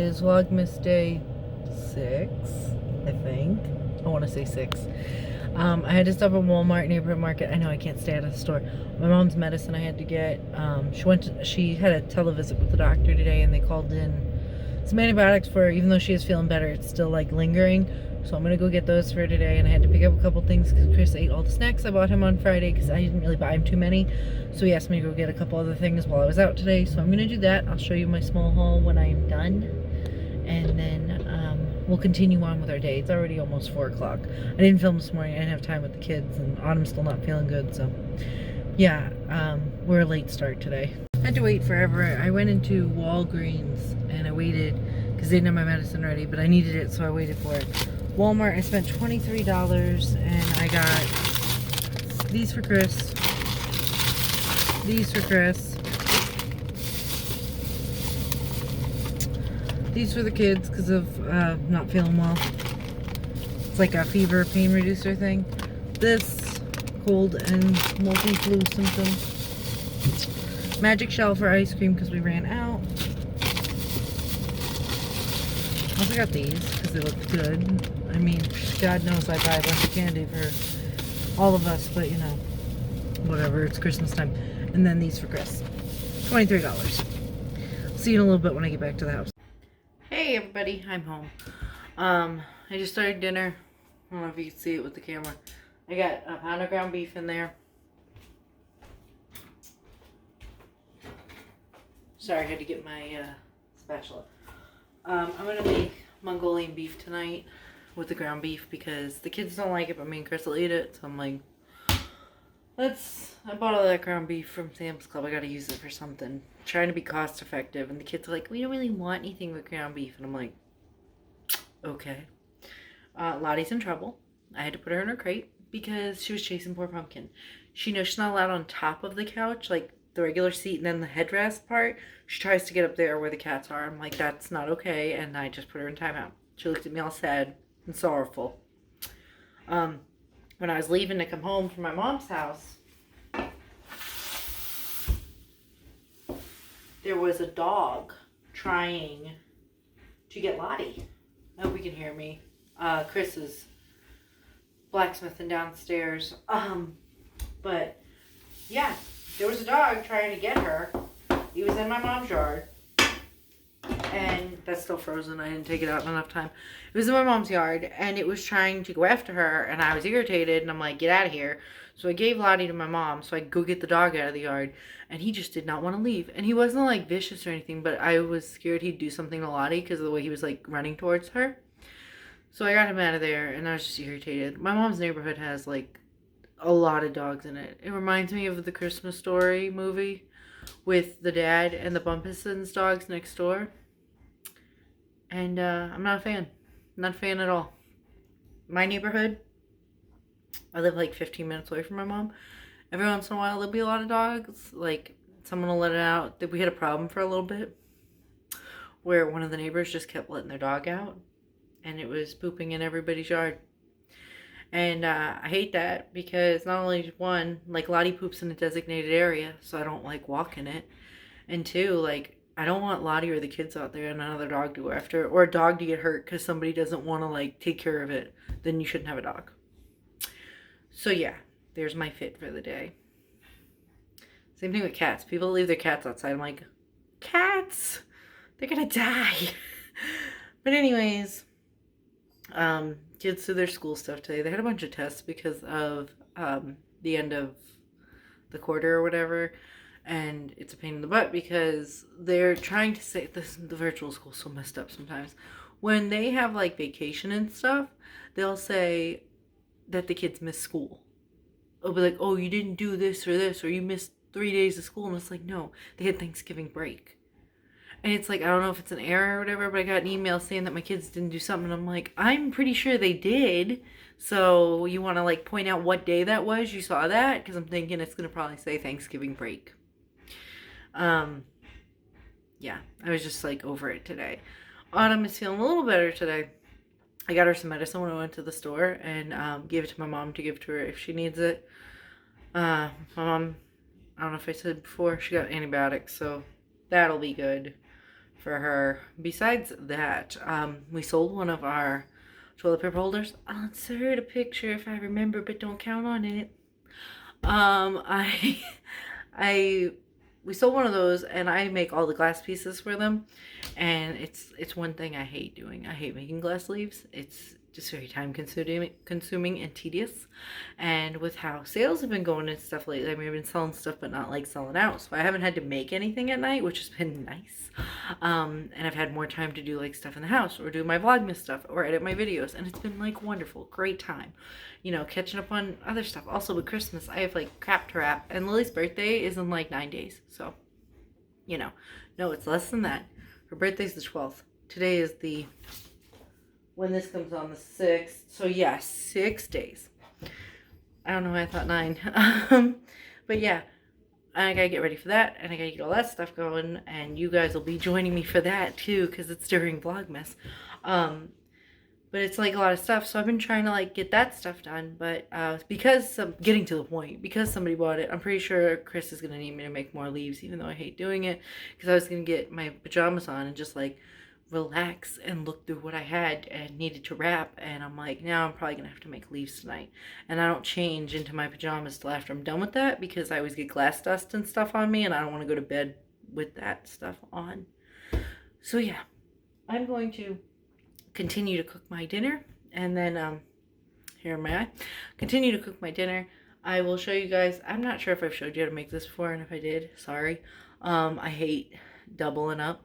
is Vlogmas day 6, I think. I want to say 6. I had to stop at Walmart neighborhood market. I know I can't stay out of the store. My mom's medicine I had to get. She had a televisit with the doctor today, and they called in some antibiotics for her. Even though she is feeling better, it's still like lingering. So I'm gonna go get those for her today, and I had to pick up a couple things because Chris ate all the snacks I bought him on Friday because I didn't really buy him too many. So he asked me to go get a couple other things while I was out today. So I'm gonna do that. I'll show you my small haul when I am done, and then we'll continue on with our day. It's already almost 4 o'clock. I didn't film this morning. I didn't have time with the kids, and Autumn's still not feeling good. So yeah, we're a late start today. I had to wait forever. I went into Walgreens and I waited because they didn't have my medicine ready, but I needed it, so I waited for it. Walmart, I spent $23 and I got these for Chris, these for Chris, these for the kids because of not feeling well. It's like a fever pain reducer thing. This cold and multi-flu symptoms. Magic shell for ice cream because we ran out. Also got these because they look good. I mean, God knows I buy a bunch of candy for all of us, but you know, whatever, it's Christmas time. And then these for Chris. $23. See you in a little bit when I get back to the house. Hey everybody, I'm home. I just started dinner. I don't know if you can see it with the camera. I got a pound of ground beef in there. Sorry, I had to get my spatula. I'm gonna make Mongolian beef tonight with the ground beef because the kids don't like it, but me and Chris will eat it. So I'm like, I bought all that ground beef from Sam's Club. I gotta use it for something. I'm trying to be cost effective. And the kids are like, we don't really want anything with ground beef. And I'm like, okay. Lottie's in trouble. I had to put her in her crate because she was chasing poor Pumpkin. She knows she's not allowed on top of the couch, like the regular seat and then the headrest part. She tries to get up there where the cats are. I'm like, that's not okay. And I just put her in timeout. She looked at me all sad and sorrowful. When I was leaving to come home from my mom's house, there was a dog trying to get Lottie. I hope you can hear me. Chris is blacksmithing downstairs. But yeah, there was a dog trying to get her. He was in my mom's yard. And that's still frozen. I didn't take it out in enough time. It was in my mom's yard, and it was trying to go after her, and I was irritated, and I'm like, get out of here. So I gave Lottie to my mom so I could go get the dog out of the yard, and he just did not want to leave. And he wasn't like vicious or anything, but I was scared he'd do something to Lottie because of the way he was like running towards her. So I got him out of there, and I was just irritated. My mom's neighborhood has like a lot of dogs in it. It reminds me of the Christmas Story movie with the dad and the Bumpuson's dogs next door. And I'm not a fan. Not a fan at all. My neighborhood, I live like 15 minutes away from my mom. Every once in a while there'll be a lot of dogs. Like someone will let it out. We had a problem for a little bit where one of the neighbors just kept letting their dog out. And it was pooping in everybody's yard. And I hate that because not only one, like Lottie poops in a designated area, so I don't like walking it. And two, like I don't want Lottie or the kids out there and another dog to go after, or a dog to get hurt because somebody doesn't want to like take care of it. Then you shouldn't have a dog. So yeah, there's my fit for the day. Same thing with cats. People leave their cats outside. I'm like, cats, they're gonna die. But anyways, kids do their school stuff today. They had a bunch of tests because of the end of the quarter or whatever. And it's a pain in the butt because they're trying to say this. The virtual school's so messed up sometimes. When they have like vacation and stuff, they'll say that the kids miss school. It'll be like, oh, you didn't do this, or you missed 3 days of school. And it's like, no, they had Thanksgiving break. And it's like, I don't know if it's an error or whatever, but I got an email saying that my kids didn't do something. And I'm like, I'm pretty sure they did. So you want to like point out what day that was? You saw that? Because I'm thinking it's going to probably say Thanksgiving break. Yeah, I was just like over it today. Autumn is feeling a little better today. I got her some medicine when I went to the store and gave it to my mom to give to her if she needs it. My mom, I don't know if I said before, she got antibiotics, so that'll be good. for her. Besides that, we sold one of our toilet paper holders. I'll insert a picture if I remember, but don't count on it. I we sold one of those, and I make all the glass pieces for them, and it's one thing I hate doing. I hate making glass sleeves. It's just very time consuming and tedious. And with how sales have been going and stuff lately, I mean, I've been selling stuff but not like selling out, so I haven't had to make anything at night, which has been nice. And I've had more time to do like stuff in the house or do my Vlogmas stuff or edit my videos, and it's been like wonderful, great time, you know, catching up on other stuff. Also with Christmas, I have like crap to wrap, and Lily's birthday is in like 9 days, so you know, no, it's less than that. Her birthday's the 12th. Today is the, when this comes on, the 6th. So yeah, 6 days. I don't know why I thought 9. But yeah, I gotta get ready for that, and I gotta get all that stuff going, and you guys will be joining me for that too, because it's during Vlogmas. But it's like a lot of stuff, so I've been trying to like get that stuff done, but because getting to the point, because somebody bought it, I'm pretty sure Chris is gonna need me to make more leaves, even though I hate doing it, because I was gonna get my pajamas on and just like relax and look through what I had and needed to wrap, and I'm like, now I'm probably gonna have to make leaves tonight, and I don't change into my pajamas till after I'm done with that, because I always get glass dust and stuff on me, and I don't want to go to bed with that stuff on. So yeah, I'm going to continue to cook my dinner, and then here in my eye, continue to cook my dinner. I will show you guys. I'm not sure if I've showed you how to make this before, and if I did, sorry. I hate doubling up.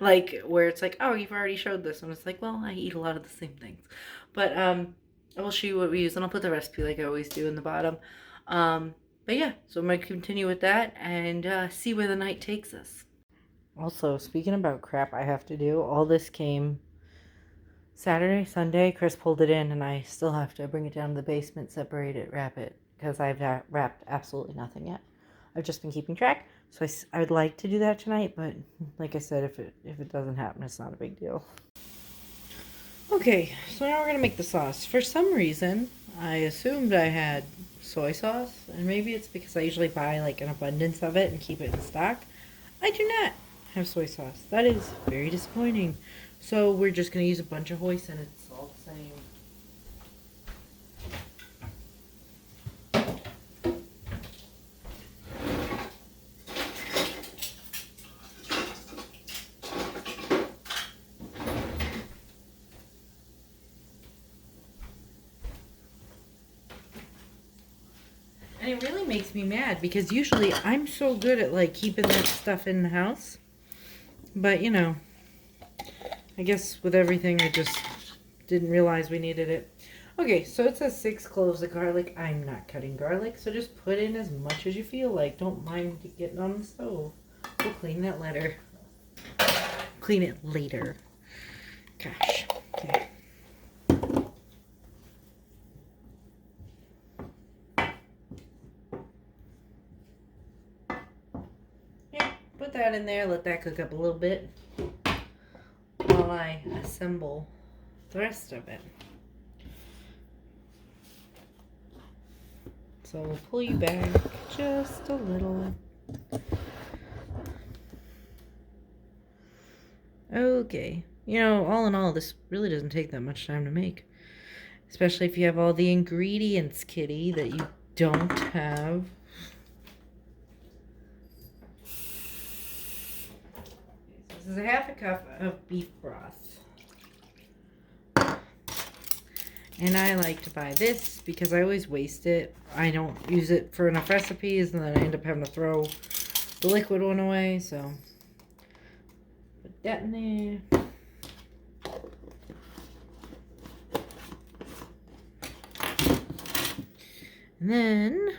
Like where it's like, oh, you've already showed this, and it's like, well, I eat a lot of the same things. But I will show you what we use, and I'll put the recipe like I always do in the bottom. But yeah, so I'm gonna continue with that and see where the night takes us. Also, speaking about crap I have to do, all this came Saturday, Sunday. Chris pulled it in, and I still have to bring it down to the basement, separate it, wrap it, because I've wrapped absolutely nothing yet. I've just been keeping track, so I would like to do that tonight, but like I said, if it doesn't happen, it's not a big deal. Okay, so now we're gonna make the sauce. For some reason, I assumed I had soy sauce, and maybe it's because I usually buy like an abundance of it and keep it in stock. I do not have soy sauce. That is very disappointing. So we're just going to use a bunch of hoisin, and it's all the same. And it really makes me mad, because usually I'm so good at like keeping that stuff in the house. But you know, I guess with everything, I just didn't realize we needed it. Okay, so it says 6 cloves of garlic. I'm not cutting garlic, so just put in as much as you feel like. Don't mind getting on the stove. We'll clean that later. Clean it later. Gosh. Okay. Yeah, put that in there. Let that cook up a little bit while I assemble the rest of it. So we'll pull you back just a little. Okay. You know, all in all, this really doesn't take that much time to make. Especially if you have all the ingredients, kitty, that you don't have. This is a half a cup of beef broth. And I like to buy this because I always waste it. I don't use it for enough recipes, and then I end up having to throw the liquid one away, so put that in there. And then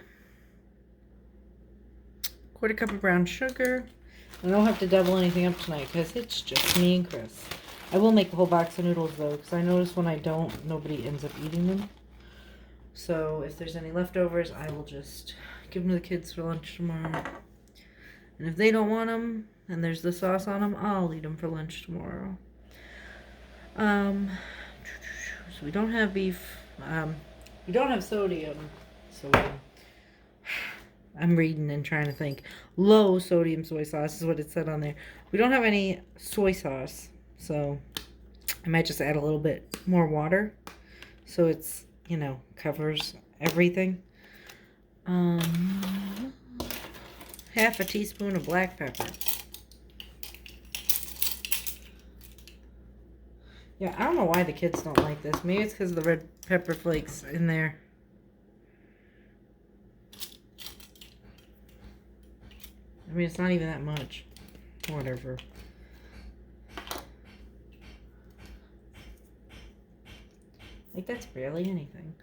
1/4 cup of brown sugar. I don't have to double anything up tonight because it's just me and Chris. I will make a whole box of noodles though, because I notice when I don't, nobody ends up eating them. So if there's any leftovers, I will just give them to the kids for lunch tomorrow. And if they don't want them, and there's the sauce on them, I'll eat them for lunch tomorrow. So we don't have beef. We don't have sodium. I'm reading and trying to think. Low sodium soy sauce is what it said on there. We don't have any soy sauce, so I might just add a little bit more water so it's, you know, covers everything. Half a teaspoon of black pepper. Yeah, I don't know why the kids don't like this. Maybe it's because of the red pepper flakes in there. I mean, it's not even that much. Whatever. Like, that's barely anything.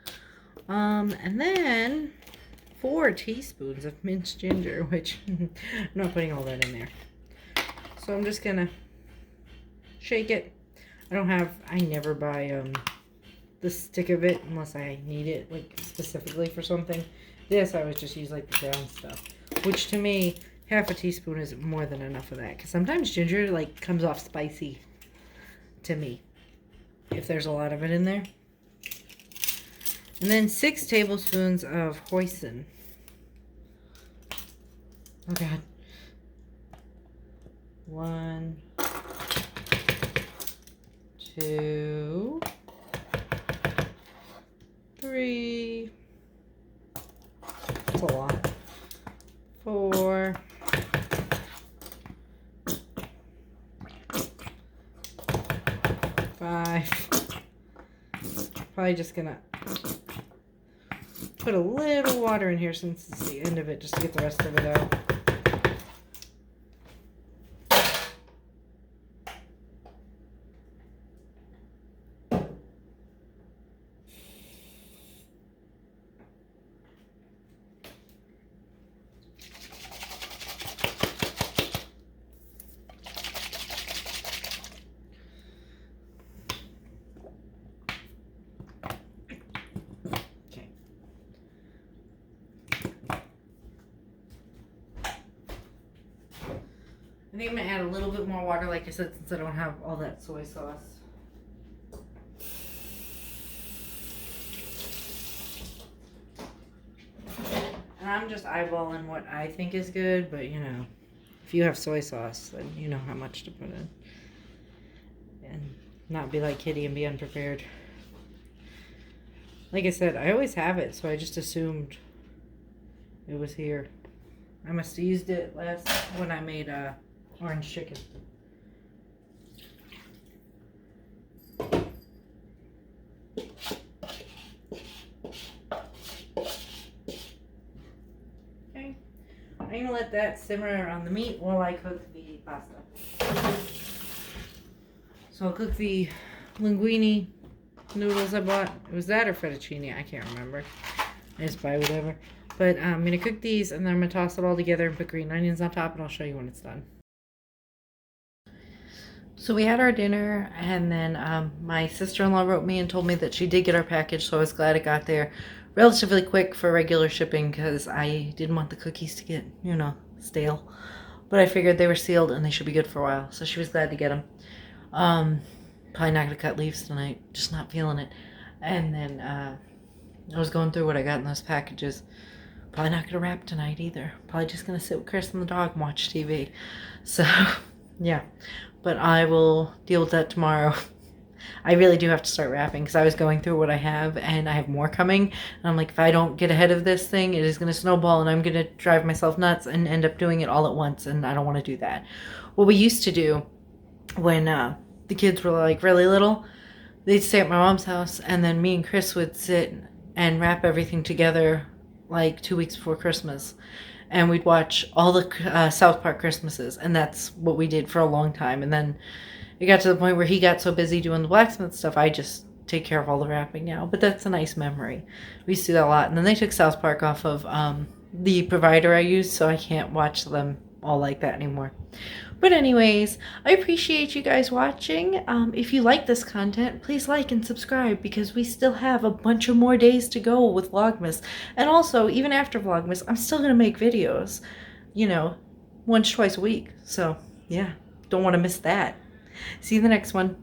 And then 4 teaspoons of minced ginger, which I'm not putting all that in there. So I'm just gonna shake it. I never buy the stick of it unless I need it, like, specifically for something. This, I would just use, like, the ground stuff. Which, to me, half a teaspoon is more than enough of that. Because sometimes ginger, like, comes off spicy to me. If there's a lot of it in there. And then 6 tablespoons of hoisin. Oh, God. 1, 2, 3. That's a lot. 4. 5. Probably just gonna put a little water in here since it's the end of it, just to get the rest of it out. I think I'm going to add a little bit more water, like I said, since I don't have all that soy sauce. And I'm just eyeballing what I think is good, but you know, if you have soy sauce, then you know how much to put in. And not be like Kitty and be unprepared. Like I said, I always have it, so I just assumed it was here. I must have used it last when I made orange chicken. Okay, I'm gonna let that simmer on the meat while I cook the pasta. So I'll cook the linguine noodles I bought. It was that or fettuccine, I can't remember. I just buy whatever. But I'm going to cook these and then I'm going to toss it all together and put green onions on top, and I'll show you when it's done. So we had our dinner, and then my sister-in-law wrote me and told me that she did get our package, so I was glad it got there relatively quick for regular shipping because I didn't want the cookies to get, you know, stale. But I figured they were sealed and they should be good for a while, so she was glad to get them. Probably not going to cut leaves tonight, just not feeling it. And then I was going through what I got in those packages. Probably not going to wrap tonight either. Probably just going to sit with Chris and the dog and watch TV. So, yeah. But I will deal with that tomorrow. I really do have to start wrapping because I was going through what I have and I have more coming. And I'm like, if I don't get ahead of this thing, it is going to snowball and I'm going to drive myself nuts and end up doing it all at once. And I don't want to do that. What we used to do when the kids were like really little, they'd stay at my mom's house and then me and Chris would sit and wrap everything together like 2 weeks before Christmas, and we'd watch all the South Park Christmases, and that's what we did for a long time. And then it got to the point where he got so busy doing the blacksmith stuff, I just take care of all the wrapping now. But that's a nice memory. We used to do that a lot. And then they took South Park off of the provider I use, so I can't watch them all like that anymore. But anyways, I appreciate you guys watching. If you like this content, please like and subscribe because we still have a bunch of more days to go with Vlogmas. And also, even after Vlogmas, I'm still going to make videos, you know, once, twice a week. So, yeah, don't want to miss that. See you in the next one.